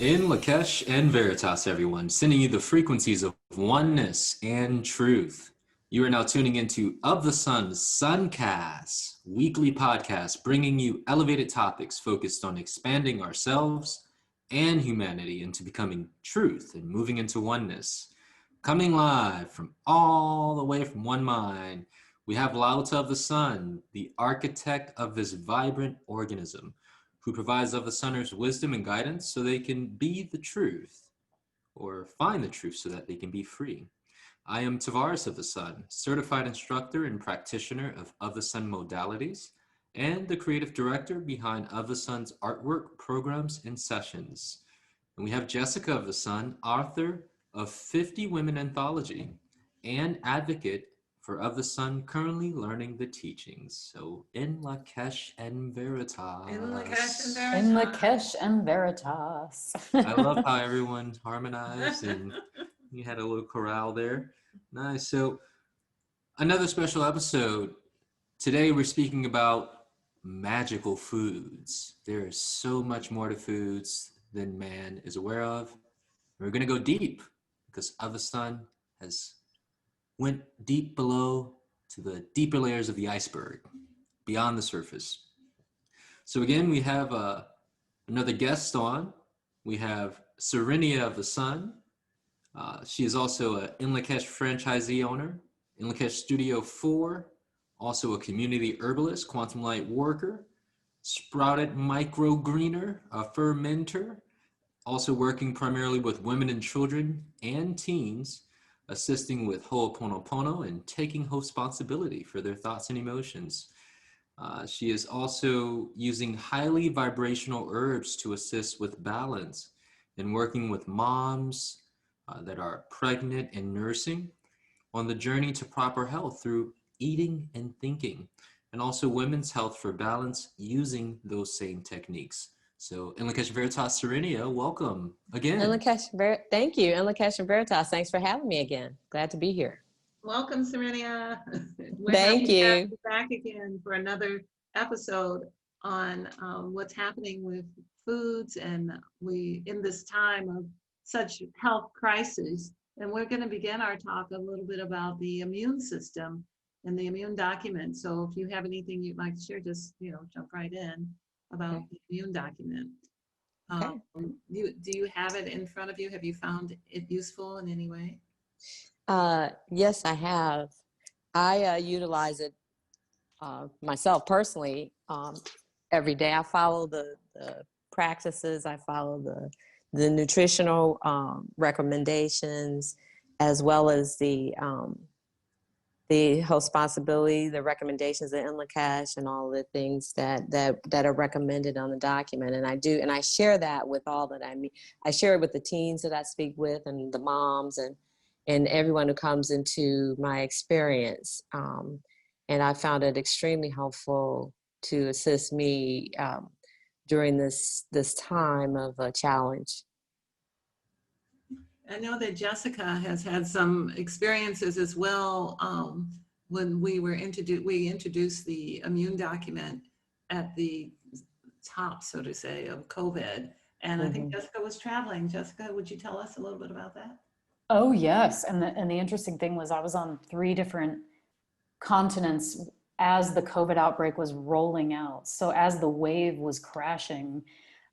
In Lakesh and Veritas, everyone, sending you the frequencies of oneness and truth. You are now tuning into Of the Sun Suncast, weekly podcast, bringing you elevated topics focused on expanding ourselves and humanity into becoming truth and moving into oneness. Coming live from all the way from one mind, we have Lauta of the Sun, the architect of this vibrant organism, who provides of the Sun-ers wisdom and guidance so they can be the truth or find the truth so that they can be free. I am Tavares of the Sun, certified instructor and practitioner of the Sun modalities, and the creative director behind Of the Sun's artwork, programs, and sessions. And we have Jessica of the Sun, author of 50 Women Anthology and advocate for Of the Sun, currently learning the teachings. So in Lakesh and Veritas. In Lakesh and Veritas. In Lakesh and Veritas. I love how everyone harmonized and you had a little chorale there. Nice. So another special episode. Today we're speaking about magical foods. There is so much more to foods than man is aware of. We're going to go deep because Of the Sun has went deep below to the deeper layers of the iceberg, beyond the surface. So again, we have another guest on. We have Serenia of the Sun. She is also an In Lakesh franchisee owner, In Lakesh Studio 4, also a community herbalist, quantum light worker, sprouted microgreener, a fermenter, also working primarily with women and children and teens, assisting with Ho'oponopono and taking responsibility for their thoughts and emotions. She is also using highly vibrational herbs to assist with balance and working with moms that are pregnant and nursing on the journey to proper health through eating and thinking, and also women's health for balance using those same techniques. So In Lakesh Veritas, Serenia, welcome again. Thank you. In Lakesh and Veritas, thanks for having me again. Glad to be here. Welcome, Serenia. Thank you. Have you back again for another episode on what's happening with foods, and we in this time of such health crisis. And we're going to begin our talk a little bit about the immune system and the immune document. So if you have anything you'd like to share, just jump right in about the immune document. Okay. Do you have it in front of you? Have you found it useful in any way? Yes, I have. I utilize it myself personally every day. I follow the practices. I follow the nutritional recommendations, as well as the responsibility, the recommendations of In Lakesh, and all the things that are recommended on the document. And I share that with all that I meet. I share it with the teens that I speak with, and the moms, and everyone who comes into my experience. And I found it extremely helpful to assist me during this time of a challenge. I know that Jessica has had some experiences as well. When we introduced the immune document at the top, so to say, of COVID. And I think Jessica was traveling. Jessica, would you tell us a little bit about that? Oh, yes. And the interesting thing was I was on 3 different continents as the COVID outbreak was rolling out. So as the wave was crashing,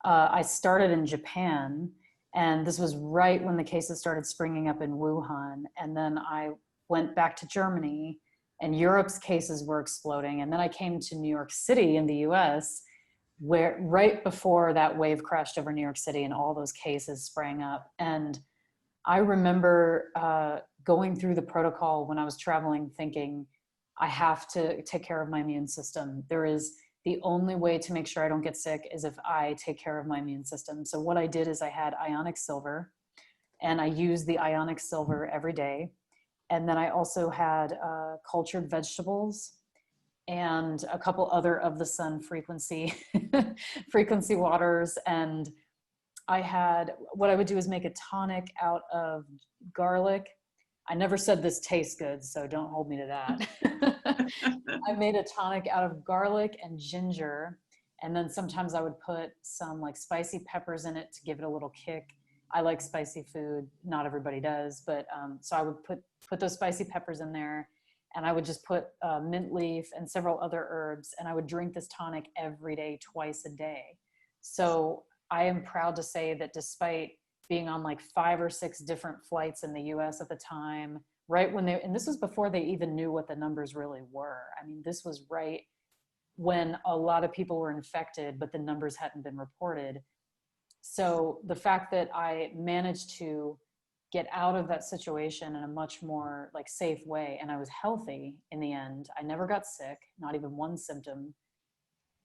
I started in Japan. And this was right when the cases started springing up in Wuhan. And then I went back to Germany, and Europe's cases were exploding. And then I came to New York City in the US, where right before that wave crashed over New York City and all those cases sprang up. And I remember going through the protocol when I was traveling, thinking, I have to take care of my immune system. The only way to make sure I don't get sick is if I take care of my immune system. So what I did is I had Ionic Silver, and I used the Ionic Silver every day. And then I also had cultured vegetables and a couple other Of the Sun frequency waters. And what I would do is make a tonic out of garlic. I never said this tastes good, so don't hold me to that. I made a tonic out of garlic and ginger, And then sometimes I would put some like spicy peppers in it to give it a little kick. I like spicy food. Not everybody does, but so I would put those spicy peppers in there, and I would just put mint leaf and several other herbs, and I would drink this tonic every day, twice a day. So I am proud to say that despite being on like 5 or 6 different flights in the US at the time, right when and this was before they even knew what the numbers really were. I mean, this was right when a lot of people were infected, but the numbers hadn't been reported. So the fact that I managed to get out of that situation in a much more like safe way, and I was healthy in the end, I never got sick, not even one symptom,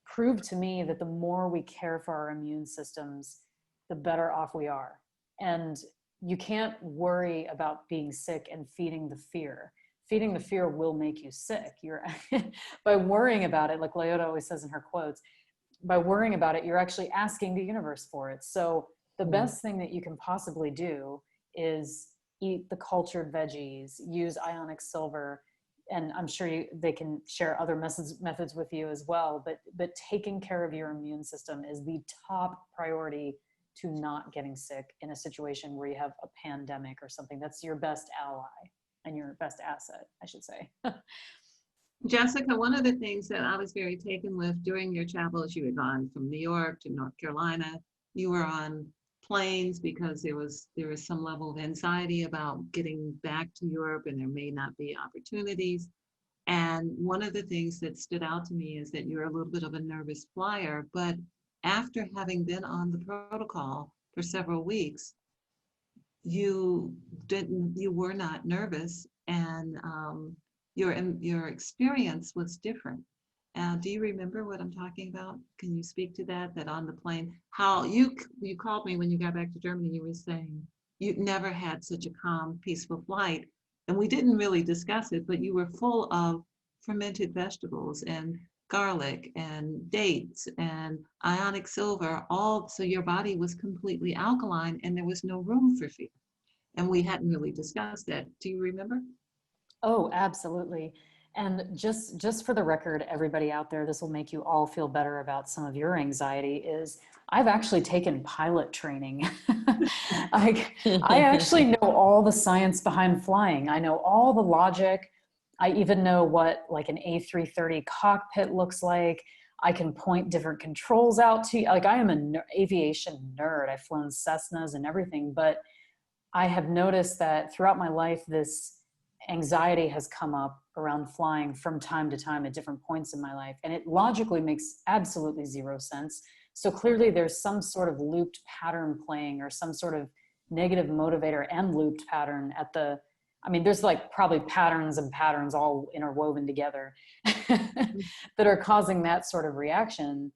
proved to me that the more we care for our immune systems, the better off we are. And you can't worry about being sick and feeding the fear. Feeding the fear will make you sick. You're by worrying about it, like Leota always says in her quotes, by worrying about it, you're actually asking the universe for it. So the best thing that you can possibly do is eat the cultured veggies, use Ionic Silver, and I'm sure they can share other methods with you as well. But taking care of your immune system is the top priority to not getting sick in a situation where you have a pandemic or something. That's your best ally and your best asset, I should say. Jessica, one of the things that I was very taken with during your travels, you had gone from New York to North Carolina. You were on planes because there was some level of anxiety about getting back to Europe, and there may not be opportunities. And one of the things that stood out to me is that you're a little bit of a nervous flyer, but after having been on the protocol for several weeks, you were not nervous, and your experience was different. Do you remember what I'm talking about? Can you speak to that? That on the plane, how you called me when you got back to Germany, you were saying you'd never had such a calm, peaceful flight. And we didn't really discuss it, but you were full of fermented vegetables and garlic and dates and ionic silver, all so your body was completely alkaline and there was no room for fear. And we hadn't really discussed that. Do you remember? Oh, absolutely. And just for the record, everybody out there, this will make you all feel better about some of your anxiety, is I've actually taken pilot training. I actually know all the science behind flying. I know all the logic. I even know what like an A330 cockpit looks like. I can point different controls out to you. Like I am an aviation nerd. I've flown Cessnas and everything, but I have noticed that throughout my life, this anxiety has come up around flying from time to time at different points in my life. And it logically makes absolutely zero sense. So clearly there's some sort of looped pattern playing, or some sort of negative motivator and looped pattern at the, I mean, there's like probably patterns and patterns all interwoven together that are causing that sort of reaction.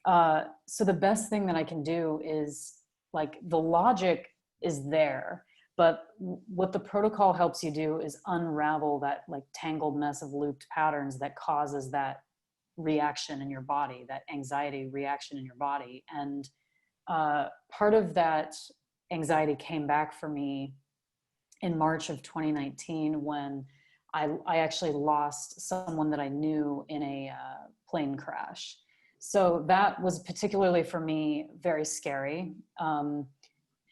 So the best thing that I can do is, like, the logic is there, but what the protocol helps you do is unravel that like tangled mess of looped patterns that causes that reaction in your body, that anxiety reaction in your body. And part of that anxiety came back for me in March of 2019 when I actually lost someone that I knew in a plane crash. So that was particularly for me very scary.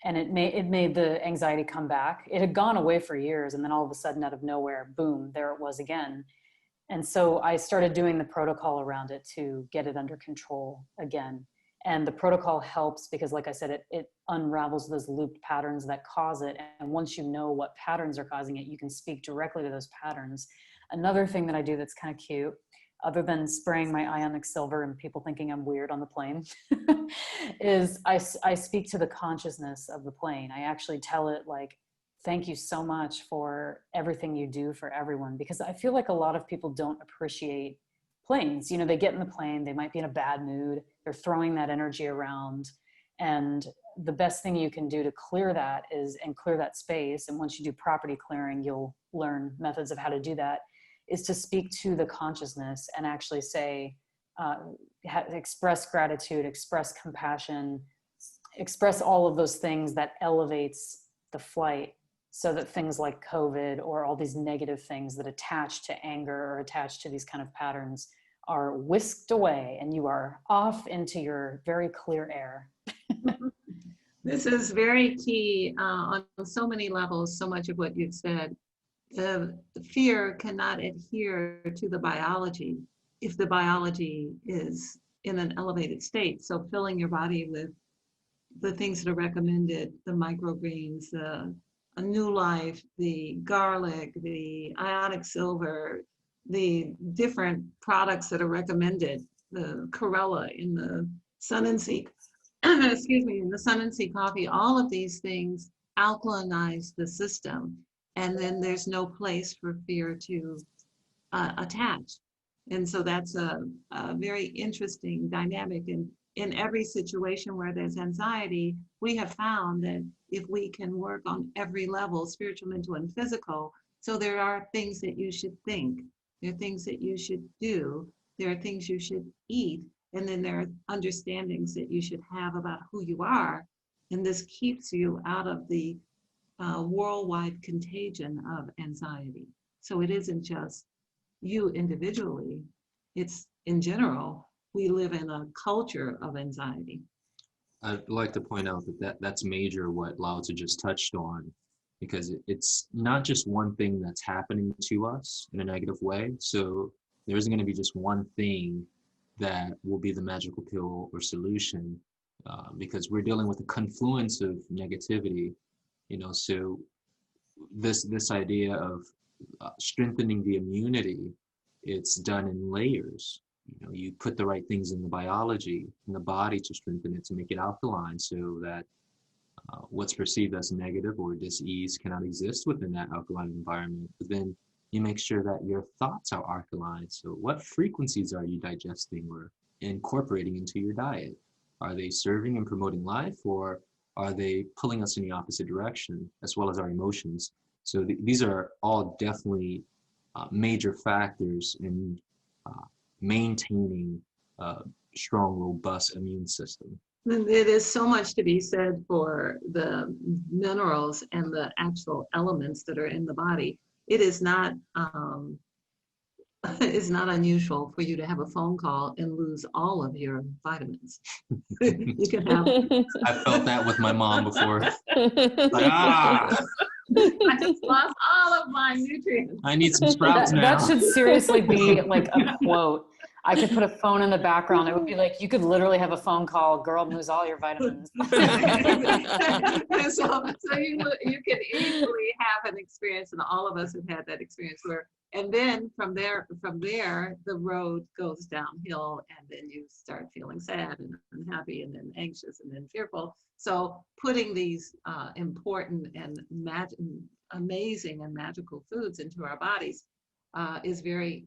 And it made the anxiety come back. It had gone away for years, and then all of a sudden, out of nowhere, boom, there it was again. And so I started doing the protocol around it to get it under control again. And the protocol helps because, like I said, it unravels those looped patterns that cause it. And once you know what patterns are causing it, you can speak directly to those patterns. Another thing that I do that's kind of cute, other than spraying my Ionic Silver and people thinking I'm weird on the plane, is I speak to the consciousness of the plane. I actually tell it, like, thank you so much for everything you do for everyone. Because I feel like a lot of people don't appreciate planes. You know, they get in the plane, they might be in a bad mood, they're throwing that energy around. And the best thing you can do to clear that and clear that space, and once you do property clearing, you'll learn methods of how to do that, is to speak to the consciousness and actually say, express gratitude, express compassion, express all of those things that elevates the flight, so that things like COVID or all these negative things that attach to anger or attach to these kind of patterns are whisked away and you are off into your very clear air. This is very key on so many levels, so much of what you've said. The fear cannot adhere to the biology if the biology is in an elevated state. So filling your body with the things that are recommended, the microgreens, a new life, the garlic, the ionic silver, the different products that are recommended, the chlorella in the sun and sea, excuse me, in the sun and sea coffee, all of these things alkalinize the system. And then there's no place for fear to attach. And so that's a very interesting dynamic. And in every situation where there's anxiety, we have found that if we can work on every level, spiritual, mental, and physical, so there are things that you should think, there are things that you should do, there are things you should eat, and then there are understandings that you should have about who you are. And this keeps you out of the worldwide contagion of anxiety. So it isn't just you individually, it's in general, we live in a culture of anxiety. I'd like to point out that's major what Lao Tzu just touched on, because it's not just one thing that's happening to us in a negative way. So there isn't going to be just one thing that will be the magical pill or solution, because we're dealing with a confluence of negativity, so this idea of strengthening the immunity, it's done in layers. You put the right things in the biology, in the body to strengthen it, to make it alkaline, so that what's perceived as negative or dis-ease cannot exist within that alkaline environment. But then you make sure that your thoughts are alkaline. So what frequencies are you digesting or incorporating into your diet? Are they serving and promoting life, or are they pulling us in the opposite direction, as well as our emotions? So these are all definitely major factors in maintaining a strong, robust immune system. There is so much to be said for the minerals and the actual elements that are in the body. It is not it's not unusual for you to have a phone call and lose all of your vitamins. You can have. I felt that with my mom before. Like, I just lost all of my nutrients. I need some sprouts now. That should seriously be like a quote. I could put a phone in the background. It would be like, you could literally have a phone call, girl, lose all your vitamins. So you can easily have an experience, and all of us have had that experience where, and then from there, the road goes downhill, and then you start feeling sad and unhappy, and then anxious, and then fearful. So putting these important and amazing and magical foods into our bodies is very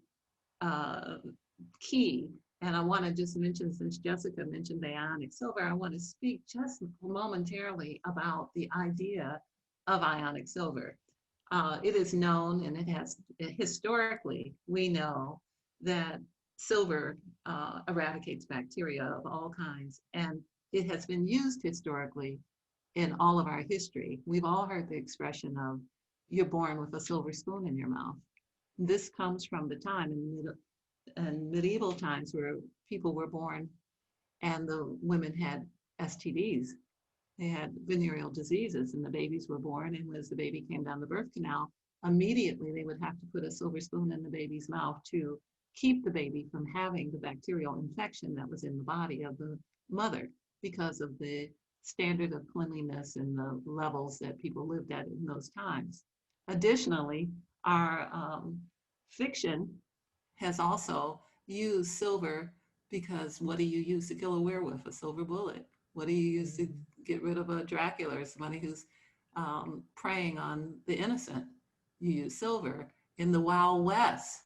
key. And I want to just mention, since Jessica mentioned the Ionic Silver, I want to speak just momentarily about the idea of Ionic Silver. It is known, and it has historically, we know that silver eradicates bacteria of all kinds, and it has been used historically in all of our history. We've all heard the expression of, you're born with a silver spoon in your mouth. This comes from the time in medieval times where people were born and the women had STDs. They had venereal diseases, and the babies were born, and as the baby came down the birth canal, immediately they would have to put a silver spoon in the baby's mouth to keep the baby from having the bacterial infection that was in the body of the mother, because of the standard of cleanliness and the levels that people lived at in those times. Additionally, our fiction has also used silver, because what do you use to kill a werewolf? A silver bullet. What do you use to get rid of a Dracula or somebody who's preying on the innocent? You use silver. In the Wild West,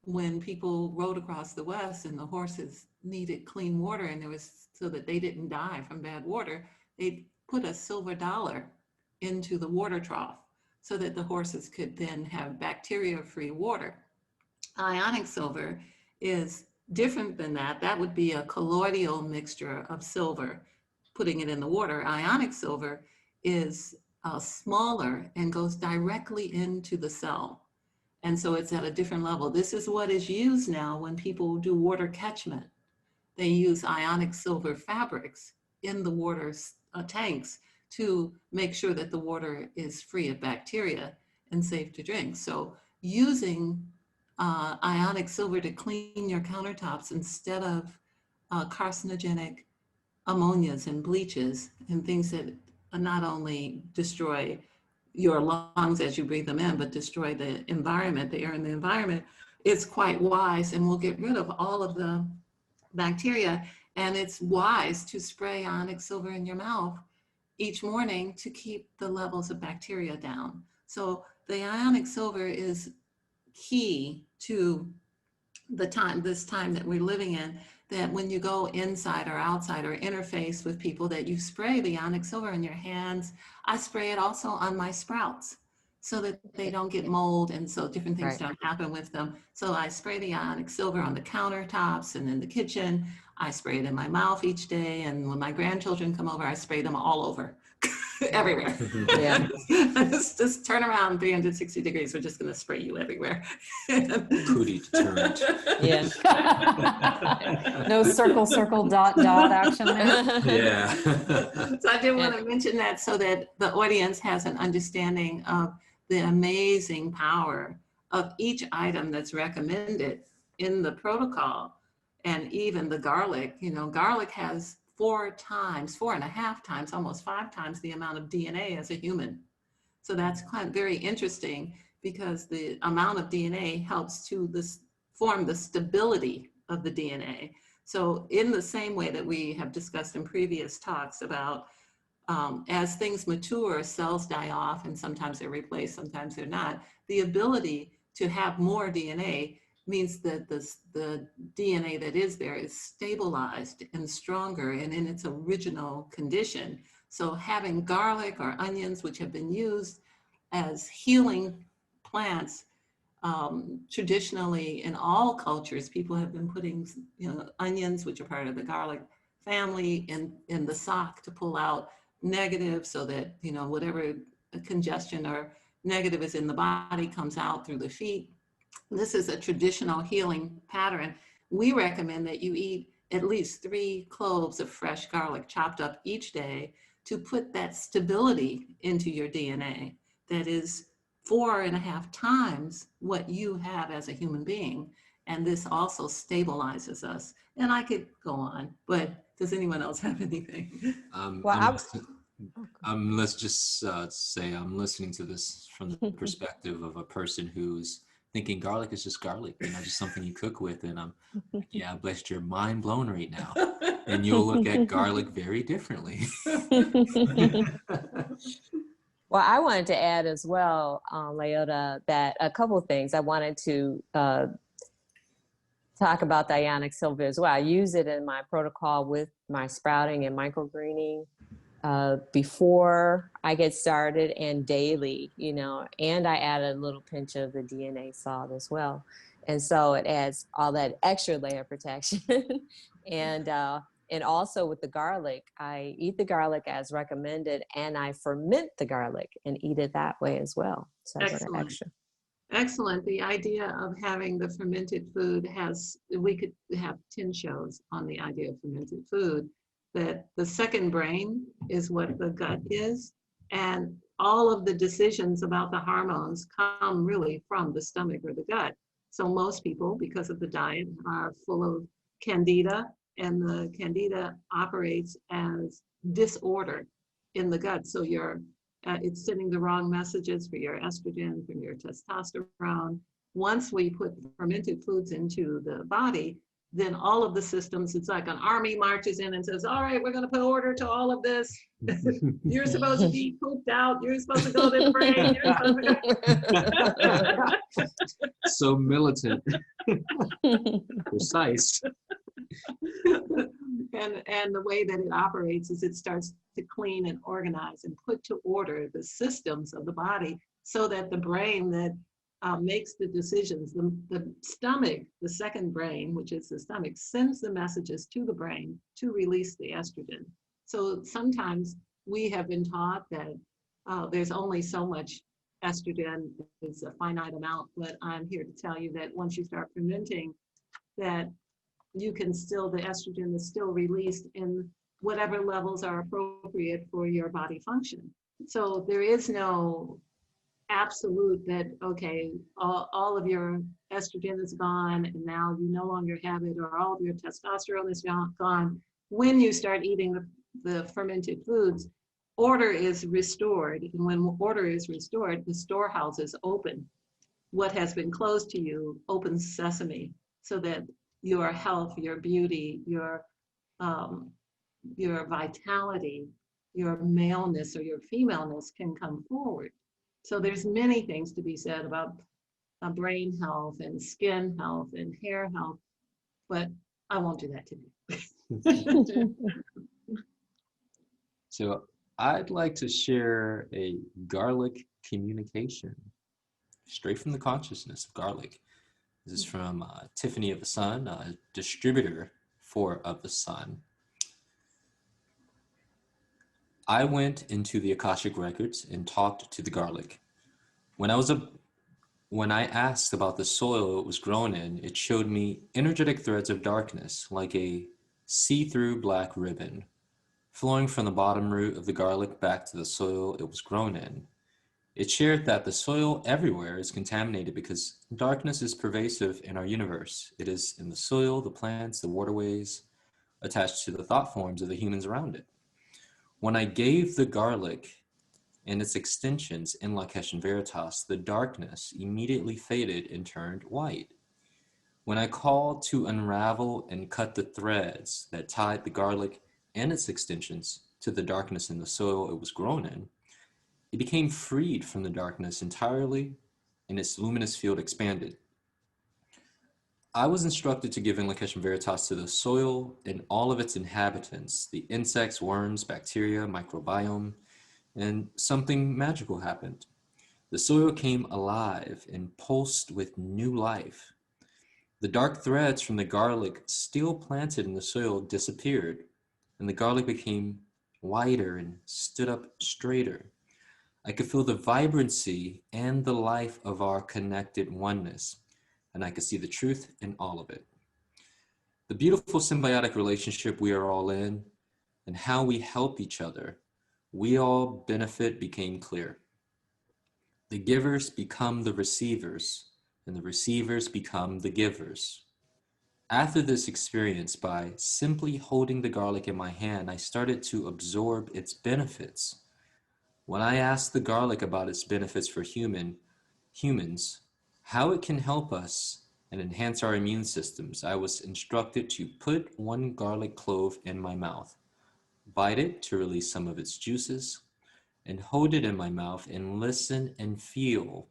when people rode across the West and the horses needed clean water, and there was, so that they didn't die from bad water, they put a silver dollar into the water trough so that the horses could then have bacteria-free water. Ionic silver is different than that. That would be a colloidal mixture of silver, putting it in the water. Ionic silver is smaller and goes directly into the cell. And so it's at a different level. This is what is used now when people do water catchment. They use ionic silver fabrics in the water tanks to make sure that the water is free of bacteria and safe to drink. So using ionic silver to clean your countertops instead of carcinogenic ammonias and bleaches and things that not only destroy your lungs as you breathe them in, but destroy the environment, the air in the environment, it's quite wise and will get rid of all of the bacteria. And it's wise to spray ionic silver in your mouth each morning to keep the levels of bacteria down. So the ionic silver is key to this time that we're living in, that when you go inside or outside or interface with people, that you spray the ionic silver in your hands. I spray it also on my sprouts so that they don't get mold, and so different things don't happen with them. So I spray the ionic silver on the countertops and in the kitchen. I spray it in my mouth each day, and when my grandchildren come over, I spray them all over. Everywhere. Yeah. just turn around 360 degrees. We're just going to spray you everywhere. Cootie deterrent. Yeah. No circle, circle, dot, dot action there. Yeah. So I did want to mention that so that the audience has an understanding of the amazing power of each item that's recommended in the protocol. And even the garlic, garlic has 4.5 times, almost 5 times the amount of DNA as a human. So that's very interesting because the amount of DNA helps to form the stability of the DNA. So in the same way that we have discussed in previous talks about as things mature, cells die off and sometimes they're replaced, sometimes they're not. The ability to have more DNA means that the DNA that is there is stabilized and stronger and in its original condition. So having garlic or onions, which have been used as healing plants, traditionally in all cultures, people have been putting onions, which are part of the garlic family, in the sock to pull out negative so that whatever congestion or negative is in the body comes out through the feet. This is a traditional healing pattern. We recommend that you eat at least 3 cloves of fresh garlic chopped up each day to put that stability into your DNA that is 4.5 times what you have as a human being. And this also stabilizes us. And I could go on, but does anyone else have anything? Let's just say I'm listening to this from the perspective of a person who's thinking garlic is just garlic, just something you cook with. And I'm like, yeah, blessed, you're mind blown right now. And you'll look at garlic very differently. Well, I wanted to add as well, Leota, that a couple of things. I wanted to talk about the ionic silver as well. I use it in my protocol with my sprouting and microgreening before I get started and daily, and I add a little pinch of the DNA salt as well. And so it adds all that extra layer of protection. And also with the garlic, I eat the garlic as recommended, and I ferment the garlic and eat it that way as well. So Excellent. Extra. Excellent. The idea of having the fermented food we could have 10 shows on the idea of fermented food, that the second brain is what the gut is. And all of the decisions about the hormones come really from the stomach or the gut. So most people, because of the diet, are full of candida, and the candida operates as disorder in the gut. So it's sending the wrong messages for your estrogen, for your testosterone. Once we put fermented foods into the body, then all of the systems, it's like an army marches in and says, all right, we're going to put order to all of this. You're supposed to be pooped out. You're supposed to go to the brain. So militant. Precise. And the way that it operates is it starts to clean and organize and put to order the systems of the body so that the brain that makes the decisions, the stomach, the second brain, which is the stomach, sends the messages to the brain to release the estrogen. So sometimes we have been taught that there's only so much estrogen is a finite amount, but I'm here to tell you that once you start fermenting, that you can still, the estrogen is still released in whatever levels are appropriate for your body function. So there is no absolute that, okay, all of your estrogen is gone and now you no longer have it, or all of your testosterone is gone. When you start eating the fermented foods, order is restored. And when order is restored, the storehouses open. What has been closed to you opens sesame, so that your health, your beauty, your vitality, your maleness or your femaleness can come forward. So there's many things to be said about brain health and skin health and hair health, but I won't do that today. So I'd like to share a garlic communication straight from the consciousness of garlic. This is from Tiffany of the Sun, a distributor for Of the Sun. I went into the Akashic Records and talked to the garlic. When I asked about the soil it was grown in, it showed me energetic threads of darkness, like a see-through black ribbon, flowing from the bottom root of the garlic back to the soil it was grown in. It shared that the soil everywhere is contaminated because darkness is pervasive in our universe. It is in the soil, the plants, the waterways, attached to the thought forms of the humans around it. When I gave the garlic and its extensions in Lakesh and Veritas, the darkness immediately faded and turned white. When I called to unravel and cut the threads that tied the garlic and its extensions to the darkness in the soil it was grown in, it became freed from the darkness entirely, and its luminous field expanded. I was instructed to give Lakesh and Veritas to the soil and all of its inhabitants, the insects, worms, bacteria, microbiome, and something magical happened. The soil came alive and pulsed with new life. The dark threads from the garlic still planted in the soil disappeared, and the garlic became whiter and stood up straighter. I could feel the vibrancy and the life of our connected oneness, and I could see the truth in all of it. The beautiful symbiotic relationship we are all in, and how we help each other, we all benefit, became clear. The givers become the receivers, and the receivers become the givers. After this experience, by simply holding the garlic in my hand, I started to absorb its benefits. When I asked the garlic about its benefits for humans, how it can help us and enhance our immune systems, I was instructed to put one garlic clove in my mouth, bite it to release some of its juices, and hold it in my mouth and listen and feel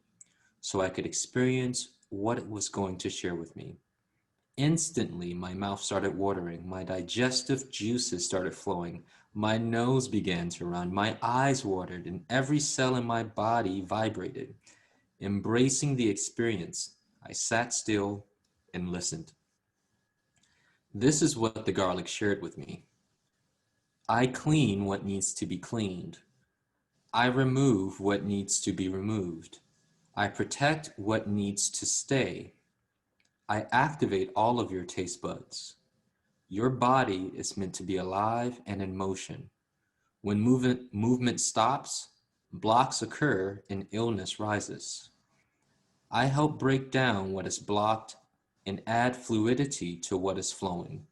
so I could experience what it was going to share with me. Instantly, my mouth started watering, my digestive juices started flowing, my nose began to run, my eyes watered, and every cell in my body vibrated. Embracing the experience, I sat still and listened. This is what the garlic shared with me. I clean what needs to be cleaned. I remove what needs to be removed. I protect what needs to stay. I activate all of your taste buds. Your body is meant to be alive and in motion. When movement stops, blocks occur and illness rises. I help break down what is blocked and add fluidity to what is flowing.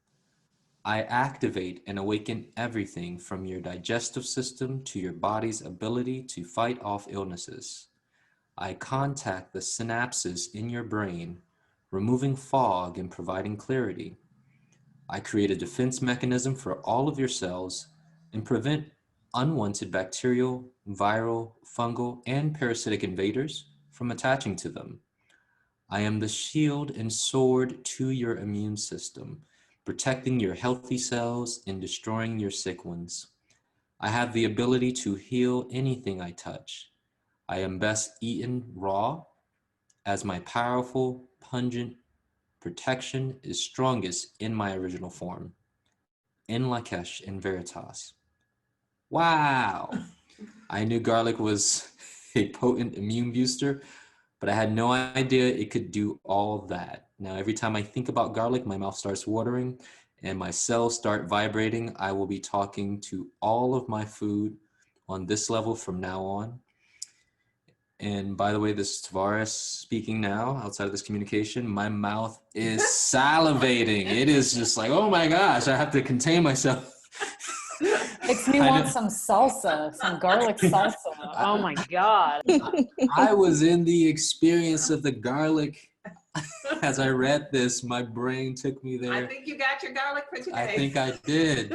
I activate and awaken everything from your digestive system to your body's ability to fight off illnesses. I contact the synapses in your brain, removing fog and providing clarity. I create a defense mechanism for all of your cells and prevent unwanted bacterial, viral, fungal, and parasitic invaders from attaching to them. I am the shield and sword to your immune system, protecting your healthy cells and destroying your sick ones. I have the ability to heal anything I touch. I am best eaten raw, as my powerful, pungent protection is strongest in my original form, in Lakesh and Veritas. Wow! I knew garlic was a potent immune booster, but I had no idea it could do all that. Now, every time I think about garlic, my mouth starts watering and my cells start vibrating. I will be talking to all of my food on this level from now on. And by the way, this is Tavares speaking now outside of this communication. My mouth is salivating. It is just like, oh my gosh, I have to contain myself. Makes me want some salsa, some garlic salsa. Oh my God. I was in the experience of the garlic. As I read this, my brain took me there. I think you got your garlic for today. I think I did.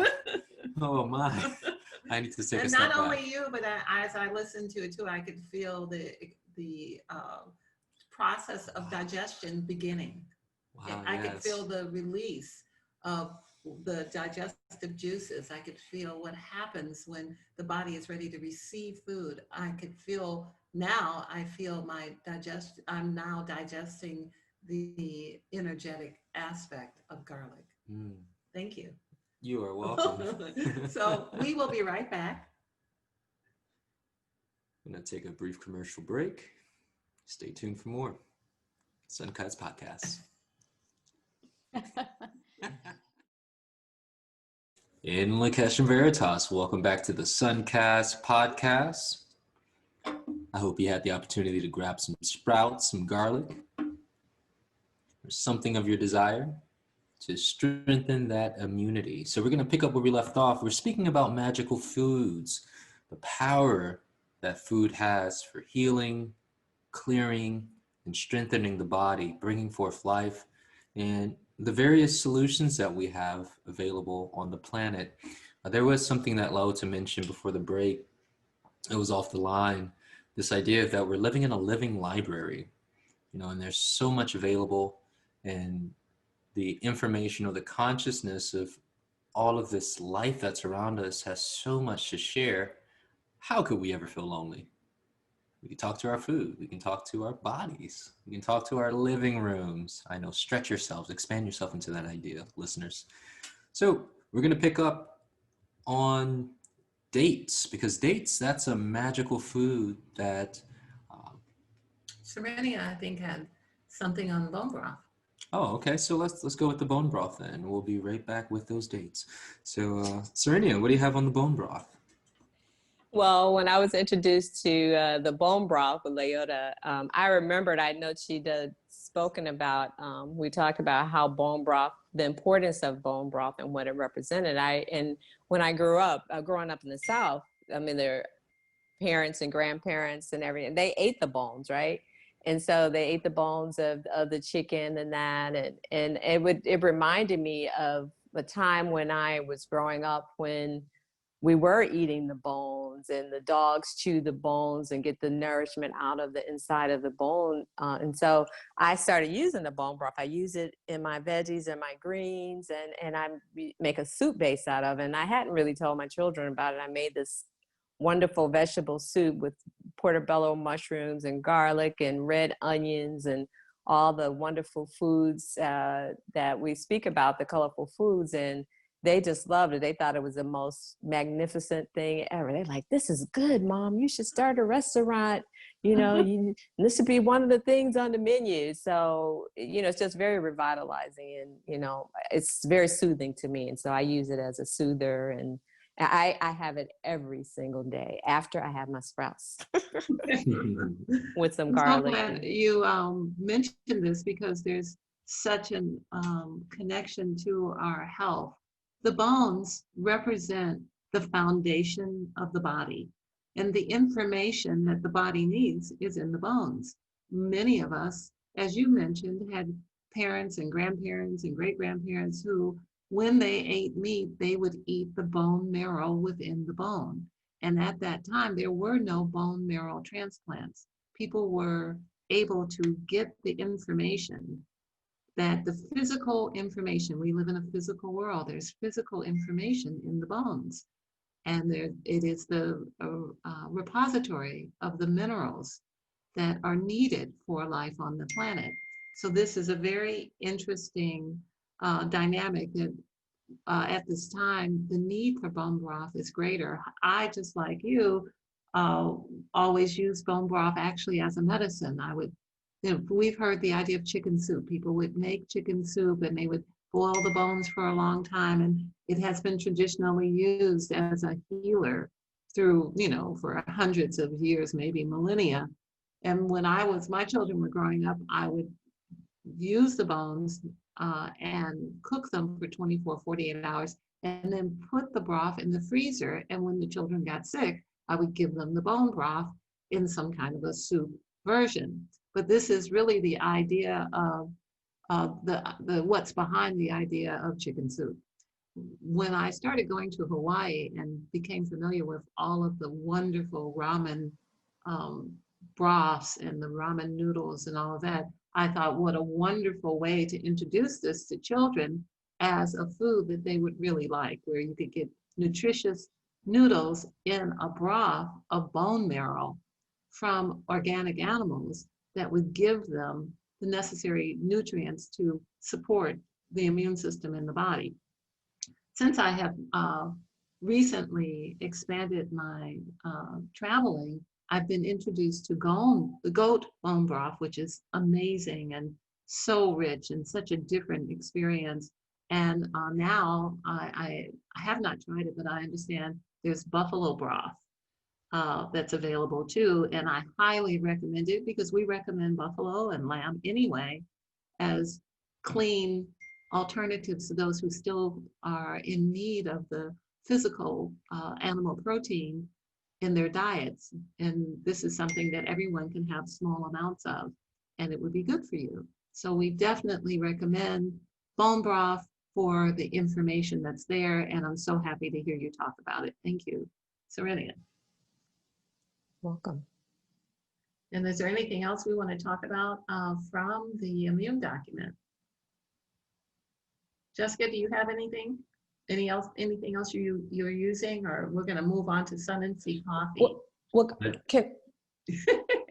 Oh my. I need to take a And step not back. only you, but as I listened to it too, I could feel the process of digestion beginning. Wow, I could yes. feel the release of the digestive juices. I could feel what happens when the body is ready to receive food. I could feel now, I feel I'm now digesting the energetic aspect of garlic. Thank you. You are welcome. So we will be right back. I'm going to take a brief commercial break. Stay tuned for more Suncast Podcasts. In Lakesh and Veritas, welcome back to the Suncast Podcast. I hope you had the opportunity to grab some sprouts, some garlic, or something of your desire to strengthen that immunity. So we're going to pick up where we left off. We're speaking about magical foods, the power that food has for healing, clearing, and strengthening the body, bringing forth life, and the various solutions that we have available on the planet. There was something that Lauta mentioned before the break. It was off the line. This idea that we're living in a living library, and there's so much available, and the information or the consciousness of all of this life that's around us has so much to share. How could we ever feel lonely? We can talk to our food. We can talk to our bodies. We can talk to our living rooms. I know, stretch yourselves, expand yourself into that idea, listeners. So we're going to pick up on dates, because dates, that's a magical food that... Serenia, I think, had something on bone broth. Oh, okay. So let's go with the bone broth then. We'll be right back with those dates. So, Serenia, what do you have on the bone broth? Well, when I was introduced to the bone broth with Leota, I remembered, I know she'd spoken about, we talked about how bone broth, the importance of bone broth and what it represented. And when I grew up, growing up in the South, I mean, their parents and grandparents and everything, they ate the bones, right? And so they ate the bones of the chicken and that, and it reminded me of a time when I was growing up when we were eating the bones, and the dogs chew the bones and get the nourishment out of the inside of the bone. And so I started using the bone broth. I use it in my veggies and my greens, and I make a soup base out of it. And I hadn't really told my children about it. I made this wonderful vegetable soup with portobello mushrooms and garlic and red onions and all the wonderful foods that we speak about, the colorful foods. And they just loved it. They thought it was the most magnificent thing ever. They're like, this is good, Mom. You should start a restaurant. This would be one of the things on the menu. So, it's just very revitalizing, and, it's very soothing to me. And so I use it as a soother, and I have it every single day after I have my sprouts with some garlic. I'm so glad you mentioned this, because there's such a connection to our health. The bones represent the foundation of the body, and the information that the body needs is in the bones. Many of us, as you mentioned, had parents and grandparents and great-grandparents who, when they ate meat, they would eat the bone marrow within the bone. And at that time, there were no bone marrow transplants. People were able to get the information, that the physical information, we live in a physical world, there's physical information in the bones. And it is the repository of the minerals that are needed for life on the planet. So this is a very interesting dynamic that at this time, the need for bone broth is greater. I, just like you, always use bone broth actually as a medicine. We've heard the idea of chicken soup. People would make chicken soup and they would boil the bones for a long time, and it has been traditionally used as a healer through, for hundreds of years, maybe millennia. And when my children were growing up, I would use the bones and cook them for 24, 48 hours, and then put the broth in the freezer. And when the children got sick, I would give them the bone broth in some kind of a soup version. But this is really the idea of the what's behind the idea of chicken soup. When I started going to Hawaii and became familiar with all of the wonderful ramen broths and the ramen noodles and all of that, I thought, what a wonderful way to introduce this to children as a food that they would really like, where you could get nutritious noodles in a broth of bone marrow from organic animals that would give them the necessary nutrients to support the immune system in the body. Since I have recently expanded my traveling, I've been introduced to the goat bone broth, which is amazing and so rich and such a different experience. And now I have not tried it, but I understand there's buffalo broth that's available too. And I highly recommend it because we recommend buffalo and lamb anyway as clean alternatives to those who still are in need of the physical animal protein in their diets. And this is something that everyone can have small amounts of, and it would be good for you. So we definitely recommend bone broth for the information that's there. And I'm so happy to hear you talk about it. Thank you, Serenia. Welcome. And is there anything else we want to talk about from the immune document? Jessica, do you have anything? Anything else you're using, or we're going to move on to Sun and Sea coffee? Well,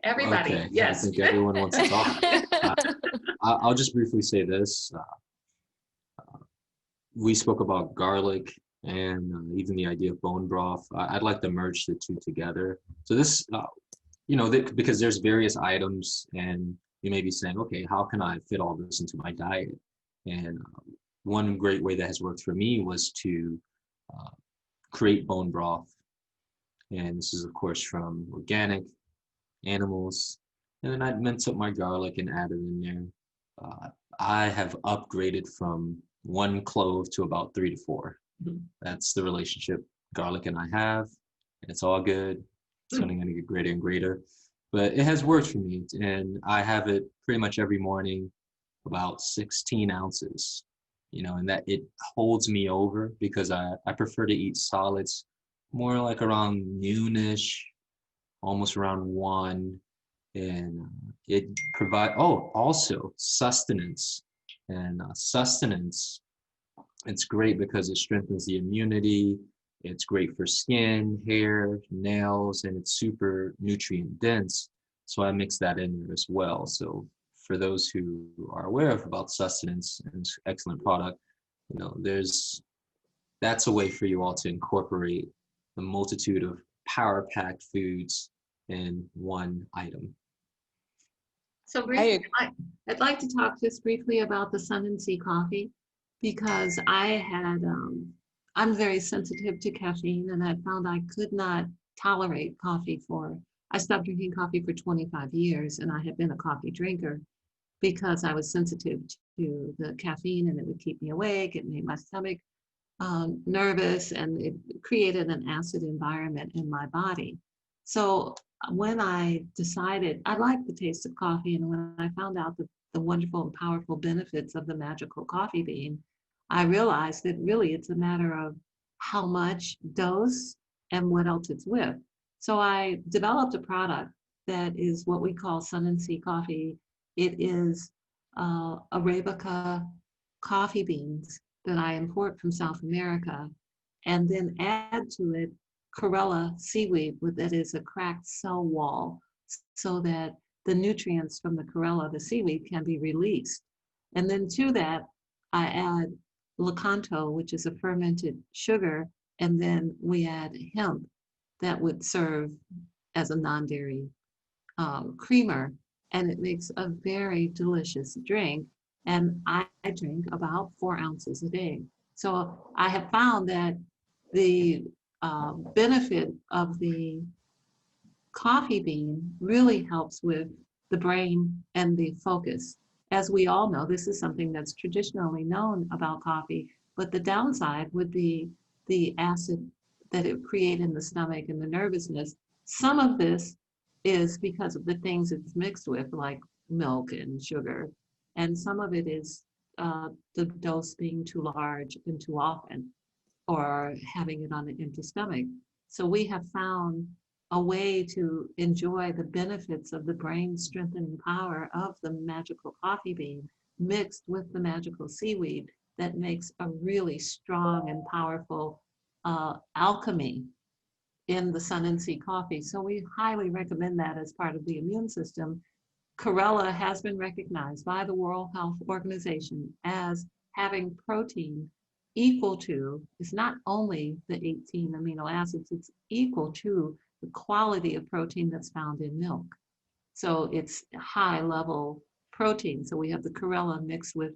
Everybody, Okay, yes. I think everyone wants to talk. I'll just briefly say this. We spoke about garlic and even the idea of bone broth. I'd like to merge the two together. So this, because there's various items, and you may be saying, okay, how can I fit all this into my diet? And one great way that has worked for me was to create bone broth. And this is, of course, from organic animals. And then I minced up my garlic and added in there. I have upgraded from 1 clove to about 3 to 4. Mm-hmm. That's the relationship garlic and I have, and it's all good. It's only going to get greater and greater, but it has worked for me, and I have it pretty much every morning, about 16 ounces, and that it holds me over because I prefer to eat solids more like around noonish, almost around 1, and it provides, also sustenance. And sustenance, it's great because it strengthens the immunity. It's great for skin, hair, nails, and it's super nutrient dense. So I mix that in there as well. So for those who are aware about sustenance, and it's an excellent product, that's a way for you all to incorporate the multitude of power-packed foods in one item. So briefly, I'd like to talk just briefly about the Sun and Sea coffee, because I'm very sensitive to caffeine, and I found I could not tolerate coffee I stopped drinking coffee for 25 years, and I had been a coffee drinker because I was sensitive to the caffeine, and it would keep me awake. It made my stomach nervous, and it created an acid environment in my body. So when I decided I liked the taste of coffee, and when I found out the wonderful and powerful benefits of the magical coffee bean, I realized that really it's a matter of how much dose and what else it's with. So I developed a product that is what we call Sun and Sea coffee. It is Arabica coffee beans that I import from South America, and then add to it Chlorella seaweed that is a cracked cell wall, so that the nutrients from the Chlorella, the seaweed, can be released. And then to that, I add Lakanto, which is a fermented sugar, and then we add hemp that would serve as a non-dairy creamer, and it makes a very delicious drink. And I drink about 4 ounces a day. So I have found that the benefit of the coffee bean really helps with the brain and the focus. As we all know, this is something that's traditionally known about coffee, but the downside would be the acid that it creates in the stomach and the nervousness. Some of this is because of the things it's mixed with, like milk and sugar, and some of it is the dose being too large and too often, or having it on an empty stomach. So we have found a way to enjoy the benefits of the brain strengthening power of the magical coffee bean mixed with the magical seaweed that makes a really strong and powerful alchemy in the sun and sea coffee. So we highly recommend that as part of the immune system. Chlorella has been recognized by the World Health Organization as having protein equal to, it's not only the 18 amino acids, it's equal to the quality of protein that's found in milk. So it's high level protein. So we have the chlorella mixed with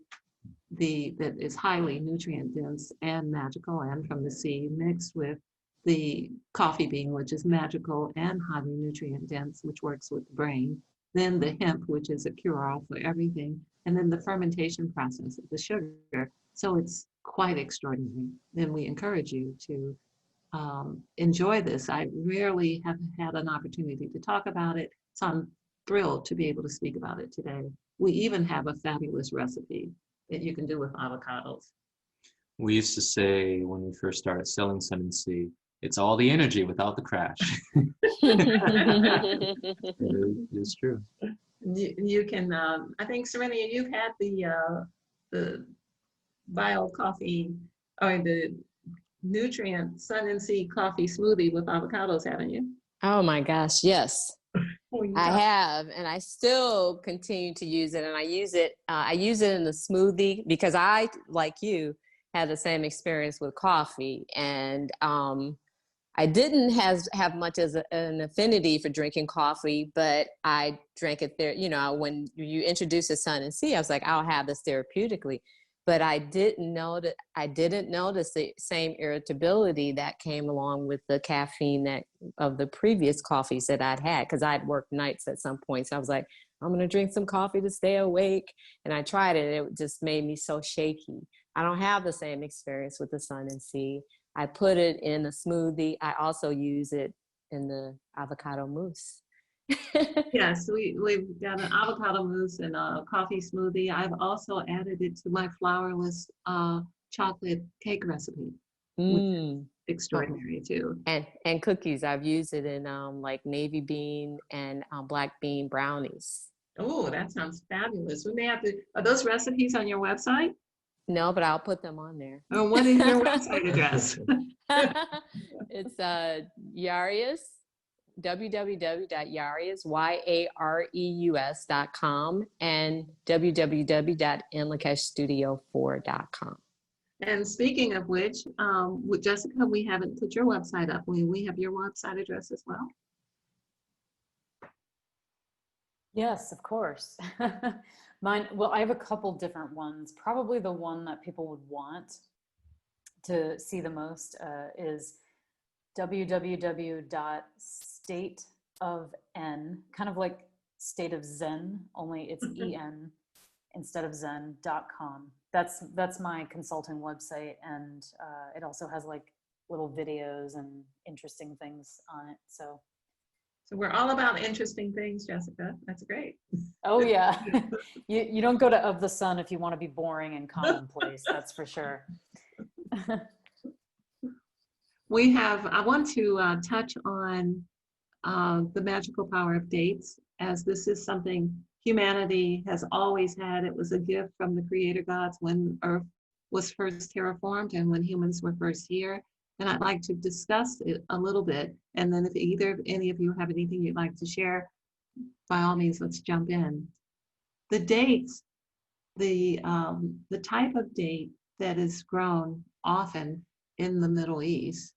that is highly nutrient dense and magical and from the sea, mixed with the coffee bean, which is magical and highly nutrient dense, which works with the brain. Then the hemp, which is a cure-all for everything. And then the fermentation process of the sugar. So it's quite extraordinary. Then we encourage you to enjoy this. I rarely have had an opportunity to talk about it, so I'm thrilled to be able to speak about it today. We even have a fabulous recipe that you can do with avocados. We used to say when we first started selling Sun and Sea, it's all the energy without the crash. It's true. You can, I think, Serenia, you've had the bio coffee or the nutrient Sun and Sea coffee smoothie with avocados, haven't you? Oh my gosh, yes. Oh, I have, and I still continue to use it, and I use it in the smoothie because I, like you, had the same experience with coffee, and I didn't have much as an affinity for drinking coffee, but I drank it there. You know, when you introduced the Sun and Sea, I was like, I'll have this therapeutically. But I didn't notice the same irritability that came along with the caffeine of the previous coffees that I'd had, because I'd worked nights at some point. So I was like, I'm going to drink some coffee to stay awake. And I tried it, and it just made me so shaky. I don't have the same experience with the Sun and Sea. I put it in a smoothie. I also use it in the avocado mousse. Yes, we've got an avocado mousse and a coffee smoothie. I've also added it to my flourless chocolate cake recipe, which is extraordinary too. And cookies. I've used it in like navy bean and black bean brownies. Oh, that sounds fabulous. We may have to, are those recipes on your website? No, but I'll put them on there. Oh, what is your website address? It's Yareus, www.yareus.com and www.inlakeshstudio4.com. And speaking of which, with Jessica, we haven't put your website up. We have your website address as well. Yes, of course. Mine, well, I have a couple different ones. Probably the one that people would want to see the most is www.stateofn, kind of like state of Zen, only it's en instead of zen.com. That's my consulting website, and it also has like little videos and interesting things on it. So we're all about interesting things, Jessica. That's great. oh yeah. You don't go to Of the Sun if you want to be boring and commonplace, that's for sure. I want to touch on the magical power of dates, as this is something humanity has always had. It was a gift from the creator gods when Earth was first terraformed and when humans were first here. And I'd like to discuss it a little bit. And then if any of you have anything you'd like to share, by all means, let's jump in. The dates, the type of date that is grown often in the Middle East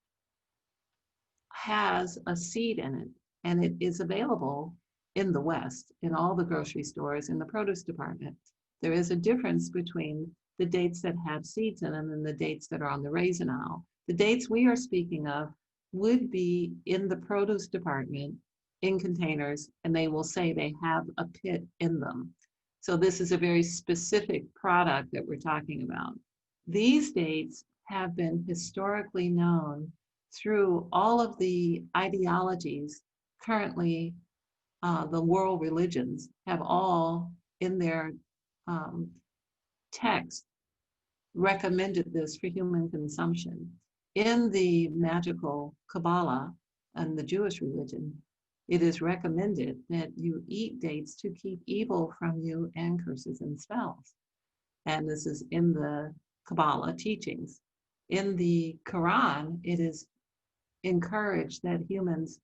has a seed in it. and it is available in the West, in all the grocery stores, in the produce department. There is a difference between the dates that have seeds in them and the dates that are on the raisin aisle. The dates we are speaking of would be in the produce department in containers, and they will say they have a pit in them. So this is a very specific product that we're talking about. These dates have been historically known through all of the ideologies currently. The world religions have all in their text recommended this for human consumption. In the magical Kabbalah and the Jewish religion, it is recommended that you eat dates to keep evil from you and curses and spells. And this is in the Kabbalah teachings. In the Quran, it is encouraged that humans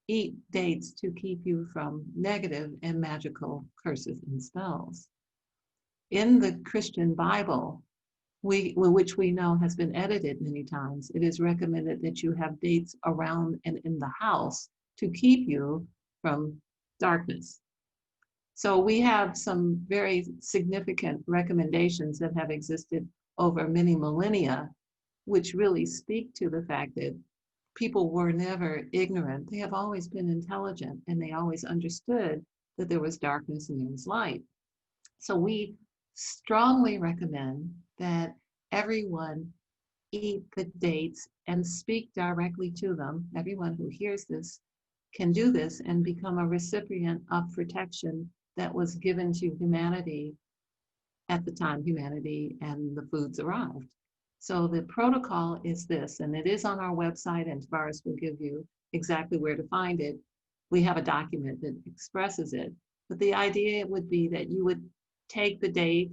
eat dates to keep you from negative and magical curses and spells. In the Christian Bible, which we know has been edited many times, it is recommended that you have dates around and in the house to keep you from darkness. So we have some very significant recommendations that have existed over many millennia, which really speak to the fact that people were never ignorant. They have always been intelligent, and they always understood that there was darkness and there was light. So we strongly recommend that everyone eat the dates and speak directly to them. Everyone who hears this can do this and become a recipient of protection that was given to humanity at the time humanity and the foods arrived. So the protocol is this, and it is on our website, and Tavares will give you exactly where to find it. We have a document that expresses it, but the idea would be that you would take the date,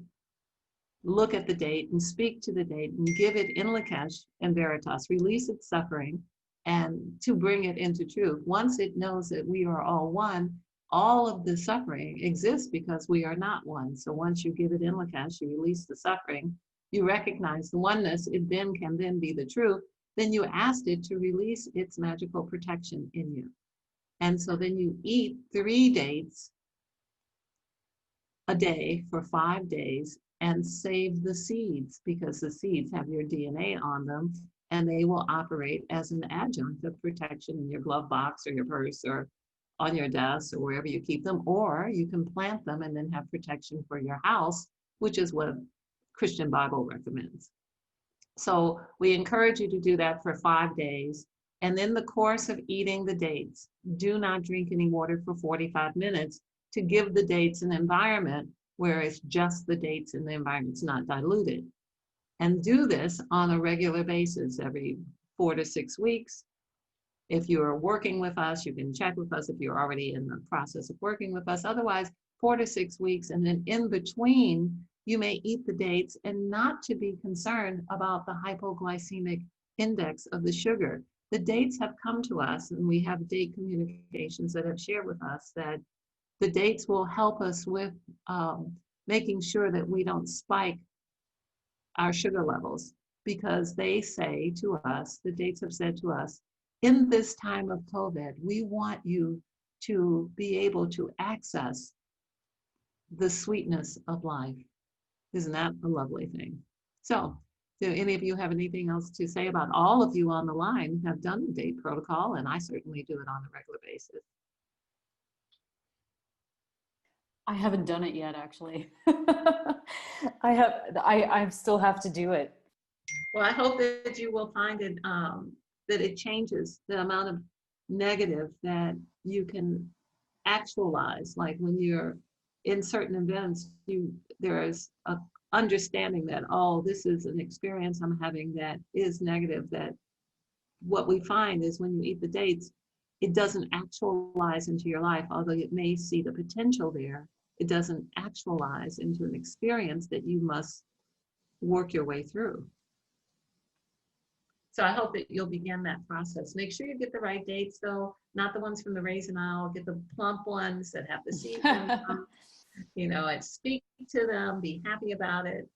look at the date, and speak to the date, and give it in Lakesh and Veritas, release its suffering, and to bring it into truth. Once it knows that we are all one, all of the suffering exists because we are not one. So once you give it in Lakesh, you release the suffering, you recognize the oneness, it then can then be the truth. Then you asked it to release its magical protection in you. And so then you eat 3 dates a day for 5 days and save the seeds, because the seeds have your DNA on them, and they will operate as an adjunct of protection in your glove box or your purse or on your desk or wherever you keep them. Or you can plant them and then have protection for your house, which is what Christian Bible recommends. So we encourage you to do that for 5 days. And in the course of eating the dates, do not drink any water for 45 minutes to give the dates an environment where it's just the dates and the environment's not diluted. And do this on a regular basis, every 4 to 6 weeks. If you're working with us, you can check with us if you're already in the process of working with us. Otherwise, 4 to 6 weeks. And then in between, you may eat the dates, and not to be concerned about the hypoglycemic index of the sugar. The dates have come to us, and we have date communications that have shared with us that the dates will help us with making sure that we don't spike our sugar levels, because they say to us, the dates have said to us, in this time of COVID, we want you to be able to access the sweetness of life. Isn't that a lovely thing? So, do any of you have anything else to say? About all of you on the line have done the date protocol, and I certainly do it on a regular basis. I haven't done it yet, actually. I still have to do it. Well, I hope that you will find it, that it changes the amount of negative that you can actualize. Like when you're in certain events, there is a understanding that, oh, this is an experience I'm having that is negative. That what we find is when you eat the dates, it doesn't actualize into your life, although it may see the potential there. It doesn't actualize into an experience that you must work your way through. So I hope that you'll begin that process. Make sure you get the right dates, though, not the ones from the raisin aisle. Get the plump ones that have the seeds in them, and speak to them, be happy about it.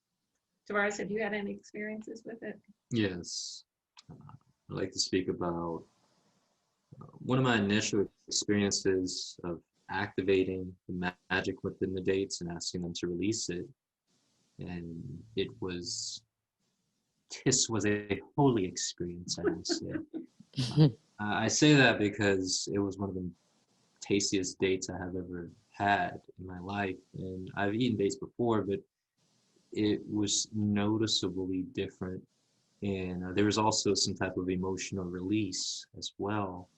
Tavares, have you had any experiences with it? Yes. I'd like to speak about one of my initial experiences of activating the magic within the dates and asking them to release it, and this was a holy experience, I would say. I say that because it was one of the tastiest dates I have ever had in my life, and I've eaten dates before, but it was noticeably different, and there was also some type of emotional release as well.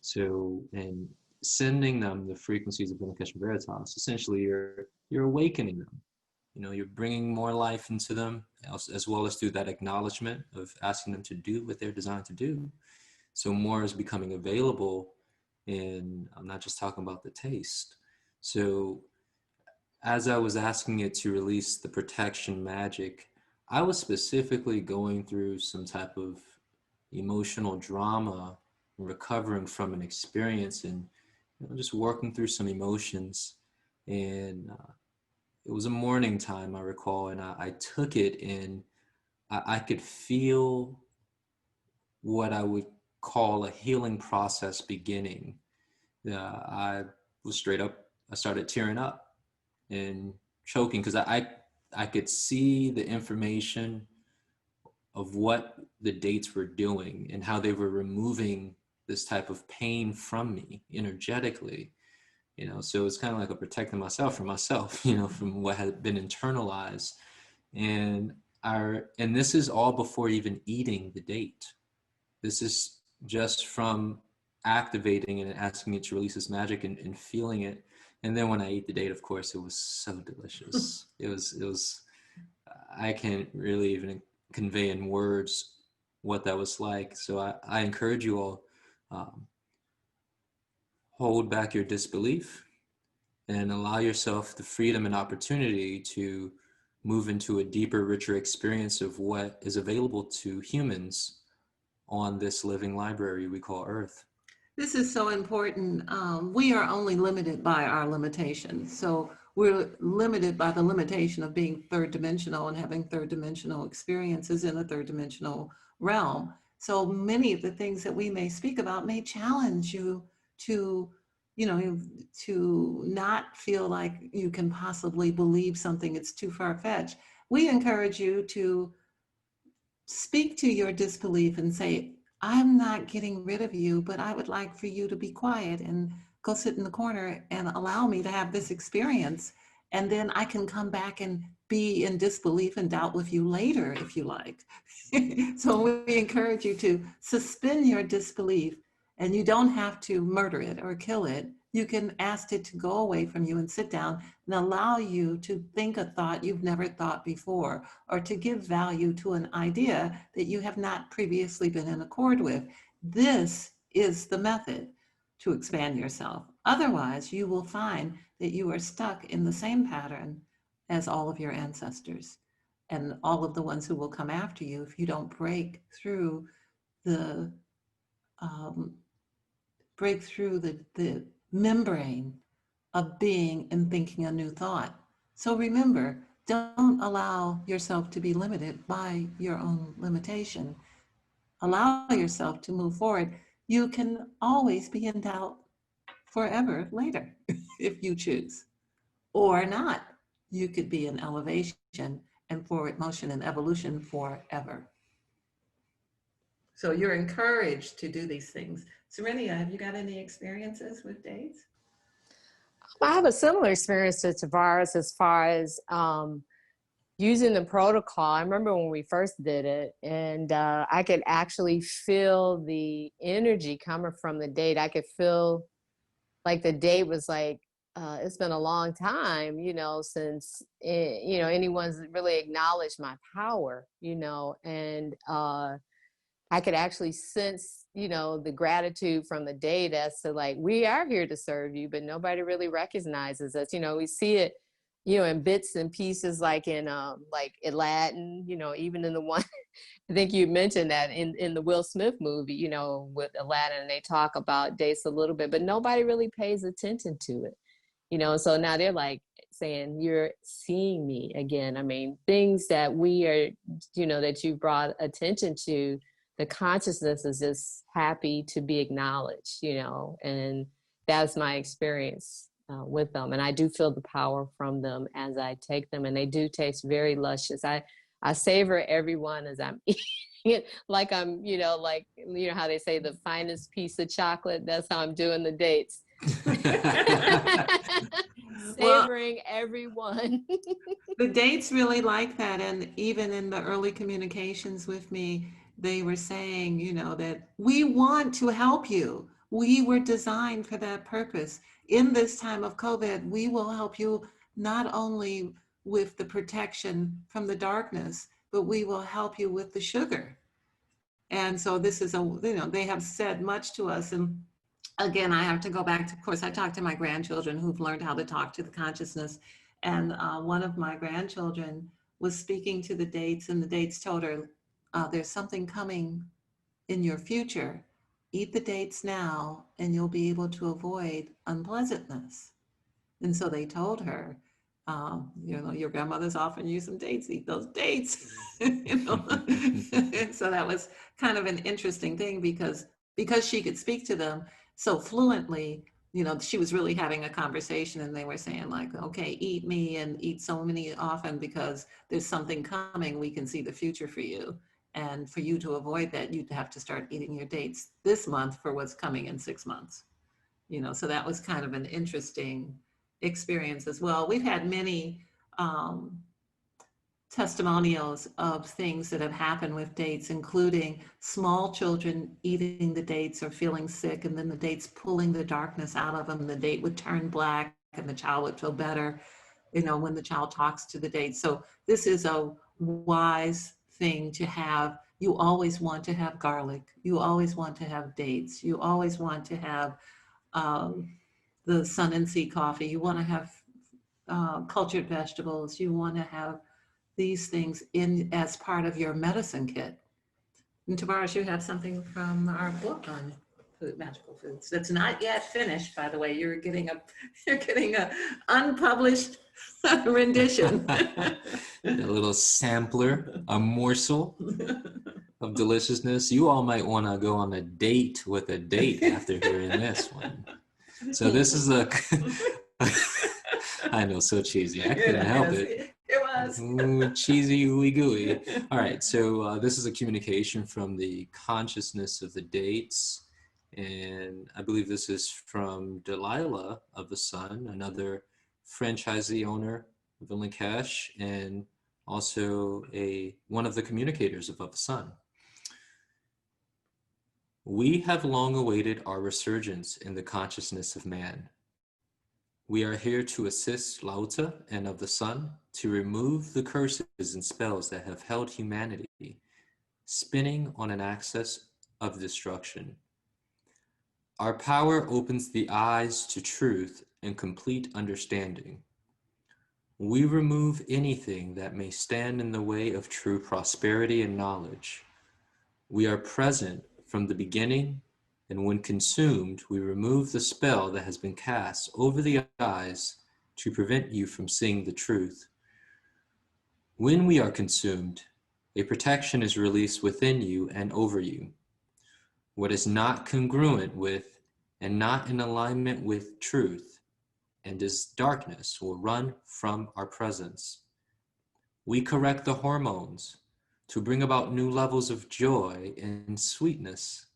So, and sending them the frequencies of Vindication Veritas, essentially you're awakening them. You know, you're bringing more life into them, as well as through that acknowledgement of asking them to do what they're designed to do. So more is becoming available, and I'm not just talking about the taste. So as I was asking it to release the protection magic, I was specifically going through some type of emotional drama and recovering from an experience, and just working through some emotions. And it was a morning time, I recall, and I took it, and I could feel what I would call a healing process beginning. I was straight up, I started tearing up and choking because I could see the information of what the dates were doing and how they were removing this type of pain from me energetically. So it's kind of like a protecting myself from myself, from what had been internalized. And this is all before even eating the date. This is just from activating and asking it to release this magic and feeling it. And then when I ate the date, of course, it was so delicious. It was, I can't really even convey in words what that was like. So I encourage you all, hold back your disbelief and allow yourself the freedom and opportunity to move into a deeper, richer experience of what is available to humans on this living library we call Earth. This is so important. We are only limited by our limitations. So we're limited by the limitation of being third dimensional and having third dimensional experiences in a third dimensional realm. So many of the things that we may speak about may challenge you to, to not feel like you can possibly believe something, it's too far-fetched. We encourage you to speak to your disbelief and say, I'm not getting rid of you, but I would like for you to be quiet and go sit in the corner and allow me to have this experience. And then I can come back and be in disbelief and doubt with you later, if you like. So we encourage you to suspend your disbelief, and you don't have to murder it or kill it. You can ask it to go away from you and sit down and allow you to think a thought you've never thought before, or to give value to an idea that you have not previously been in accord with. This is the method to expand yourself. Otherwise, you will find that you are stuck in the same pattern as all of your ancestors and all of the ones who will come after you if you don't break through the membrane of being and thinking a new thought. So remember, don't allow yourself to be limited by your own limitation. Allow yourself to move forward. You can always be in doubt forever later if you choose, or not. You could be in elevation and forward motion and evolution forever. So you're encouraged to do these things. Serenia, have you got any experiences with dates? I have a similar experience to Tavares as far as using the protocol. I remember when we first did it, and I could actually feel the energy coming from the date. I could feel like the date was like, it's been a long time, since, anyone's really acknowledged my power, and I could actually sense, the gratitude from the date as to like, we are here to serve you, but nobody really recognizes us. We see it, in bits and pieces, like in Aladdin, even in the one, I think you mentioned that in the Will Smith movie, with Aladdin, they talk about dates a little bit, but nobody really pays attention to it, so now they're like saying, you're seeing me again. I mean, things that we are, that you brought attention to, the consciousness is just happy to be acknowledged, and that's my experience with them. And I do feel the power from them as I take them, and they do taste very luscious. I savor everyone as I'm eating it, like I'm, how they say the finest piece of chocolate. That's how I'm doing the dates. Savoring everyone. The dates really like that. And even in the early communications with me, they were saying, that we want to help you. We were designed for that purpose. In this time of COVID, we will help you not only with the protection from the darkness, but we will help you with the sugar. And so this is they have said much to us. And again, I have to go back to, of course, I talk to my grandchildren who've learned how to talk to the consciousness. And one of my grandchildren was speaking to the dates, and the dates told her, there's something coming in your future. Eat the dates now, and you'll be able to avoid unpleasantness. And so they told her, your grandmother's offering you some dates, eat those dates. And so that was kind of an interesting thing because she could speak to them so fluently. She was really having a conversation, and they were saying like, okay, eat me and eat so many often because there's something coming. We can see the future for you. And for you to avoid that, you'd have to start eating your dates this month for what's coming in 6 months. So that was kind of an interesting experience as well. We've had many testimonials of things that have happened with dates, including small children eating the dates or feeling sick, and then the dates pulling the darkness out of them. The date would turn black and the child would feel better, when the child talks to the date. So this is a wise thing to have. You always want to have garlic. You always want to have dates. You always want to have the sun and sea coffee. You want to have cultured vegetables. You want to have these things in as part of your medicine kit. And Tavares, you have something from our book on magical foods that's not yet finished, by the way. You're getting a unpublished rendition. A little sampler, a morsel of deliciousness. You all might want to go on a date with a date after hearing this one. So this is I know, so cheesy. I couldn't help it. It was. Ooh, cheesy, ooey gooey. All right, so this is a communication from the consciousness of the dates. And I believe this is from Delilah of the Sun, another franchisee owner of Inlancash, and also one of the communicators of the Sun. We have long awaited our resurgence in the consciousness of man. We are here to assist Lauta and of the Sun to remove the curses and spells that have held humanity spinning on an axis of destruction. Our power opens the eyes to truth and complete understanding. We remove anything that may stand in the way of true prosperity and knowledge. We are present from the beginning, and when consumed, we remove the spell that has been cast over the eyes to prevent you from seeing the truth. When we are consumed, a protection is released within you and over you. What is not congruent with and not in alignment with truth and is darkness will run from our presence. We correct the hormones to bring about new levels of joy and sweetness.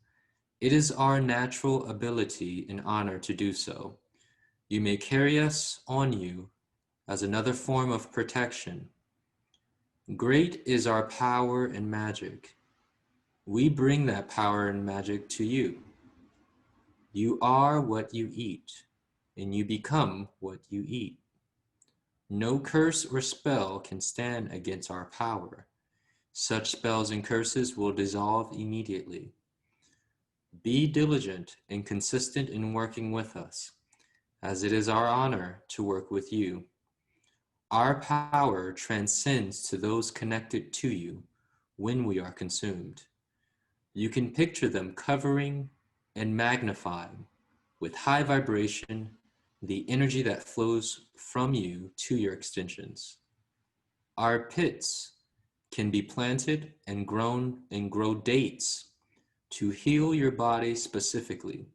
It is our natural ability and honor to do so. You may carry us on you as another form of protection. Great is our power and magic. We bring that power and magic to you. You are what you eat, and you become what you eat. No curse or spell can stand against our power. Such spells and curses will dissolve immediately. Be diligent and consistent in working with us, as it is our honor to work with you. Our power transcends to those connected to you when we are consumed. You can picture them covering and magnifying with high vibration the energy that flows from you to your extensions. Our pits can be planted and grow dates to heal your body specifically.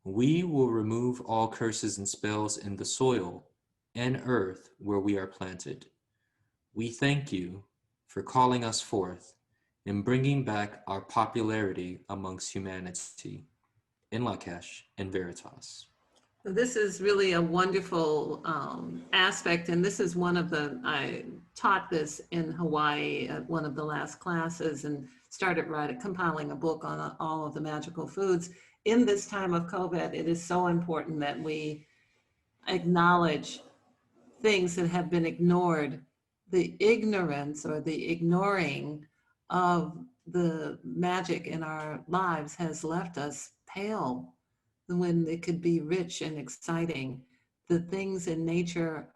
We will remove all curses and spells in the soil and earth where we are planted. We thank you for calling us forth and bringing back our popularity amongst humanity in Lakesh and Veritas. This is really a wonderful aspect, and this is one of I taught this in Hawaii at one of the last classes and started compiling a book on all of the magical foods. In this time of COVID, it is so important that we acknowledge things that have been ignored. The ignorance or the ignoring of the magic in our lives has left us pale when it could be rich and exciting. The things in nature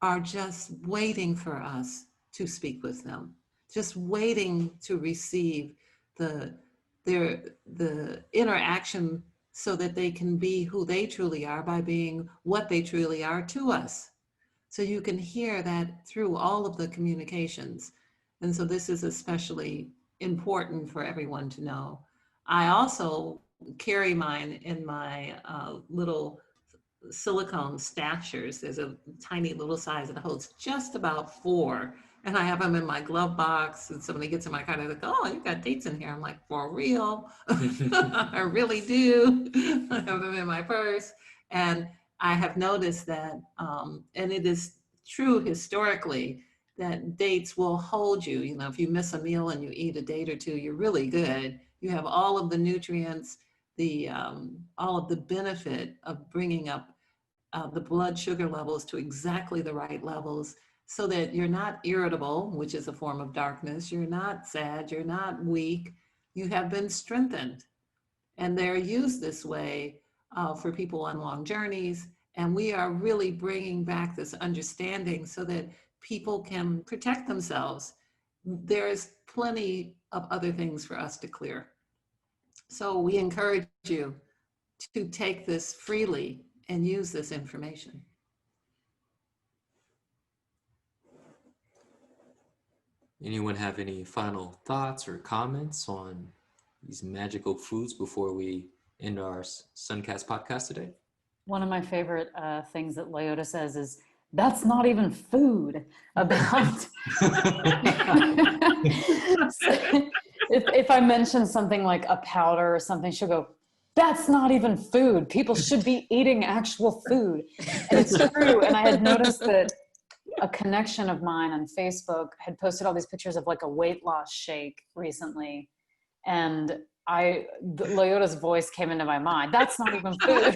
are just waiting for us to speak with them, just waiting to receive the interaction so that they can be who they truly are by being what they truly are to us. So you can hear that through all of the communications. And so this is especially important for everyone to know. I also carry mine in my little silicone stashers. There's a tiny little size that holds just about 4. And I have them in my glove box, and somebody gets in my car, they're like, oh, you got dates in here. I'm like, for real? I really do. I have them in my purse. And I have noticed that, and it is true historically, that dates will hold you. You know, if you miss a meal and you eat a date or two, you're really good. You have all of the nutrients, all of the benefit of bringing up the blood sugar levels to exactly the right levels so that you're not irritable, which is a form of darkness. You're not sad, you're not weak. You have been strengthened. And they're used this way for people on long journeys. And we are really bringing back this understanding so that people can protect themselves. There's plenty of other things for us to clear. So we encourage you to take this freely and use this information. Anyone have any final thoughts or comments on these magical foods before we end our Suncast podcast today? One of my favorite things that Leota says is, that's not even food. About if I mention something like a powder or something, she'll go, that's not even food. People should be eating actual food. And it's true. And I had noticed that a connection of mine on Facebook had posted all these pictures of like a weight loss shake recently. And Leota's voice came into my mind. That's not even food.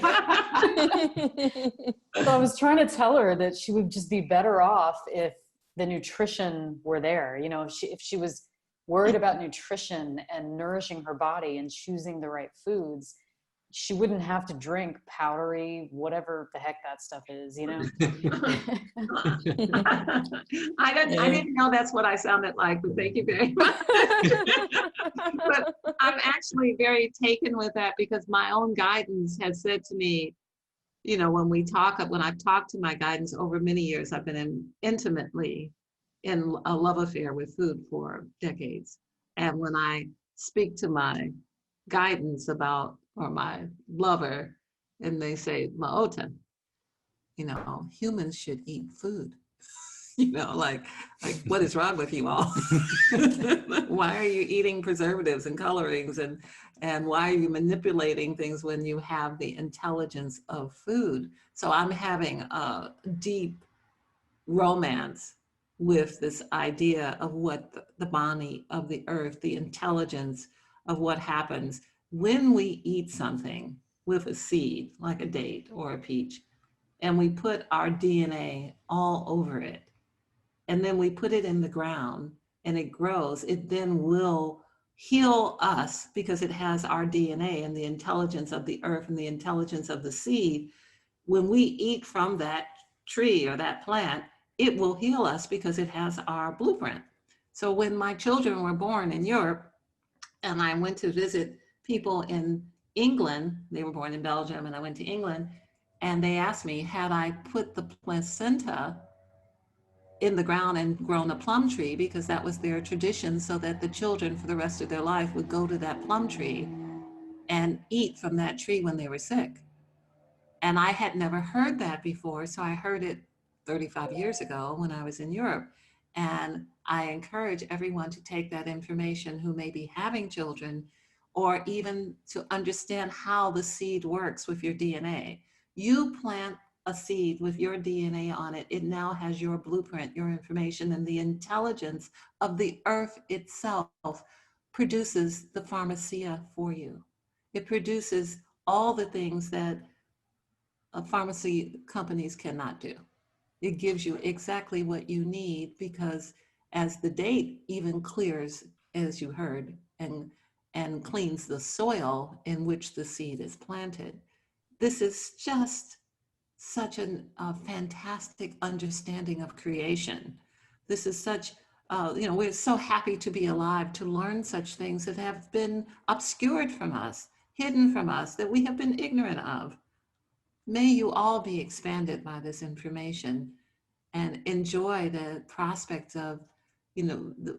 So I was trying to tell her that she would just be better off if the nutrition were there. You know, if she was worried about nutrition and nourishing her body and choosing the right foods, she wouldn't have to drink powdery, whatever the heck that stuff is, you know? I didn't know that's what I sounded like, but thank you very much. But I'm actually very taken with that because my own guidance has said to me, you know, when I've talked to my guidance over many years, I've been intimately in a love affair with food for decades. And when I speak to my guidance about, or my lover, and they say, Maota, you know, humans should eat food. You know, like what is wrong with you all? Why are you eating preservatives and colorings, and why are you manipulating things when you have the intelligence of food? So I'm having a deep romance with this idea of what the body of the earth, the intelligence of what happens when we eat something with a seed, like a date or a peach, and we put our DNA all over it, and then we put it in the ground and it grows, it then will heal us because it has our DNA and the intelligence of the earth and the intelligence of the seed. When we eat from that tree or that plant, it will heal us because it has our blueprint. So when my children were born in Europe and I went to visit people in England, they were born in Belgium, and I went to England, and they asked me, had I put the placenta in the ground and grown a plum tree because that was their tradition, so that the children for the rest of their life would go to that plum tree and eat from that tree when they were sick. And I had never heard that before, so I heard it 35 years ago when I was in Europe. And I encourage everyone to take that information who may be having children, or even to understand how the seed works with your DNA. You plant a seed with your DNA on it, it now has your blueprint, your information, and the intelligence of the earth itself produces the pharmacia for you. It produces all the things that pharmacy companies cannot do. It gives you exactly what you need, because as the date even clears, as you heard, and cleans the soil in which the seed is planted. This is just such a fantastic understanding of creation. This is such, we're so happy to be alive to learn such things that have been obscured from us, hidden from us, that we have been ignorant of. May you all be expanded by this information and enjoy the prospect of,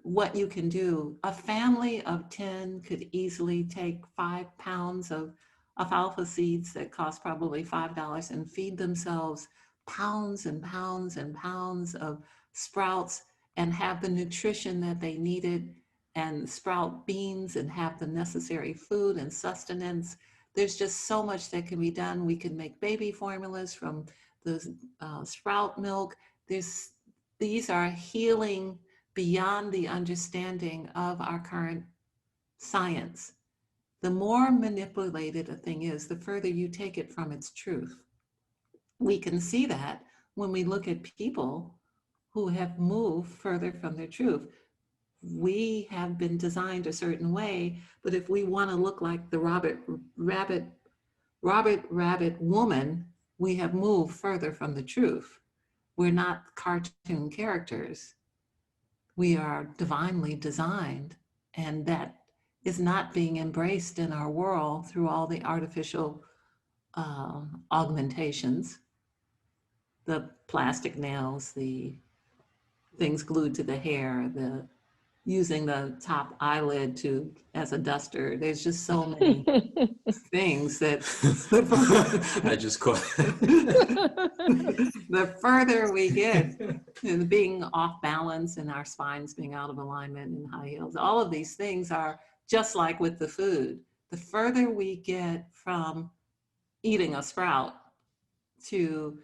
what you can do. A family of 10 could easily take 5 pounds of alfalfa seeds that cost probably $5 and feed themselves pounds and pounds and pounds of sprouts and have the nutrition that they needed, and sprout beans and have the necessary food and sustenance. There's just so much that can be done. We can make baby formulas from the sprout milk. These are healing beyond the understanding of our current science. The more manipulated a thing is, the further you take it from its truth. We can see that when we look at people who have moved further from their truth. We have been designed a certain way, but if we want to look like the Rabbit woman, we have moved further from the truth. We're not cartoon characters. We are divinely designed, and that is not being embraced in our world through all the artificial augmentations, the plastic nails, the things glued to the hair, the using the top eyelid as a duster. There's just so many things that I just caught. The further we get, being off balance and our spines being out of alignment and high heels, all of these things are just like with the food. The further we get from eating a sprout to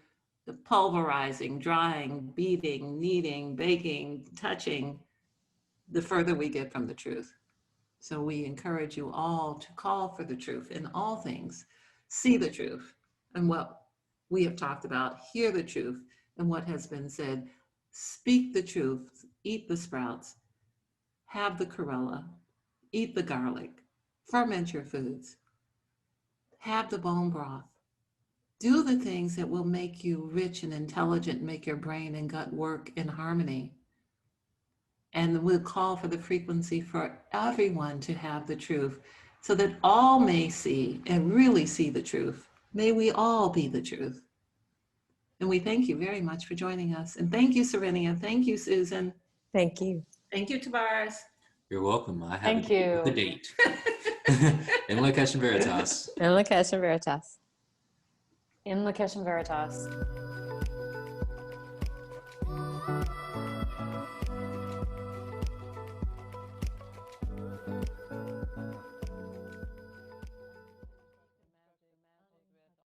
the pulverizing, drying, beating, kneading, baking, touching, the further we get from the truth. So we encourage you all to call for the truth in all things, see the truth and what we have talked about, hear the truth and what has been said, speak the truth, eat the sprouts, have the chlorella, eat the garlic, ferment your foods, have the bone broth, do the things that will make you rich and intelligent, make your brain and gut work in harmony. And we'll call for the frequency for everyone to have the truth, so that all may see and really see the truth. May we all be the truth. And we thank you very much for joining us. And thank you, Serenia. Thank you, Susan. Thank you. Thank you, Tavares. You're welcome. I have Thank you. the date. In Lakesh and Veritas. And Lakesh and Veritas. In Lakesh and Veritas.